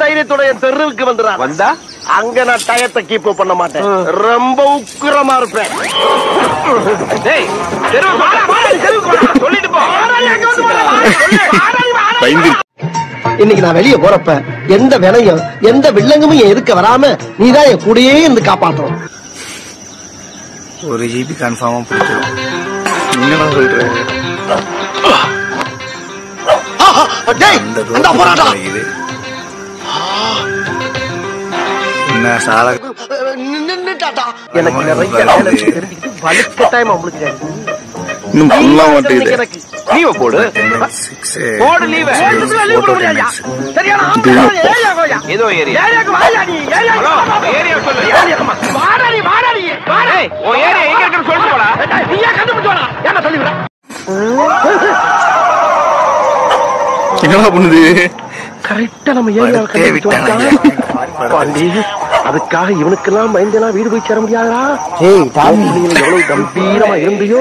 தைரியத்தோட என் தெருவுக்கு வந்துடுறா. வந்தா அங்க நான் டயத்தை கீப் பண்ண மாட்டேன். ரொம்ப உக்கிரமா இருப்பேன். இன்னைக்கு நான் வெளியே போறப்ப எந்த விலையும் எந்த வில்லங்கமும் எதுக்க வராம நீதான் என் கூடயே இருந்து காப்பாற்றணும். ஒரு ஜிபி கன்ஃபார்மா பிடிச்சிடும். என்ன சொல்றேன்? என்ன சால எனக்கு நிறைய வலுக்கட்டாயமா முடிச்சாரு. இன்னும் ஃபுல்லா மாட்டேங்குது. எனக்கு லீவ் போடு. போடு லீவ். லீவ் போட முடியாதா? சரியான ஏரியா ஏதோ ஏரியா. ஏரியாக்கு வாடா நீ. ஏரியா சொல்லு. ஏரியாக்கு வாடா நீ. வாடா. ஓ ஏரியா எங்க இருக்குன்னு சொல்லிட்டு போடா. நீயா கண்டுபிடிச்சு வாடா. என்ன சொல்லி விட? என்னடா பண்ணுது? கரெக்டா நம்ம ஏரியாவை கண்டுபிடிச்சு பாண்டி. அதுக்காக இவனுக்கெல்லாம் பயந்தெல்லாம் வீடு போய் சேர முடியாதா? ஏய் டாமி, நீ எவ்வளவு கம்பீரமா இருந்தியோ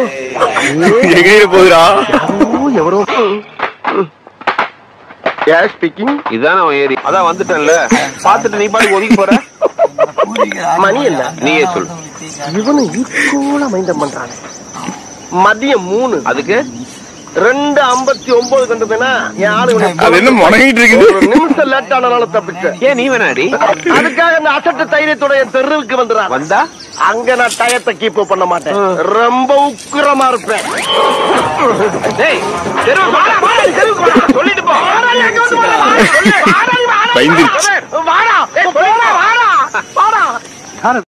எங்க போகுதா? எவரோ யார் ஸ்பீக்கிங்? இதான ஏரி. அதான் வந்துட்டேன்ல, பாத்துட்டு நீ பாட்டு ஒதுக்கி போற. மணி என்ன நீயே சொல்லு. இவனு ஈக்குவலா மைண்டம் பண்றாங்க. மதியம் 3 அதுக்கு 2:59 கண்டுனா என் ஆளு அது என்ன முடங்கிட்டு இருக்குது? ஒரு நிமிஷம் லேட் ஆனால தப்பிச்சேன். ஏன் நீ வேணாடி? அதுக்காக அந்த அசட்டு தைரியத்தோட என் தெருவுக்கு வந்துடுறா. வந்தா அங்க நான் டயத்தை கீப் பண்ண மாட்டேன். ரொம்ப உக்கிரமா இருப்பேன். சொல்லிட்டு போ. பயந்துருச்சு. வாடா.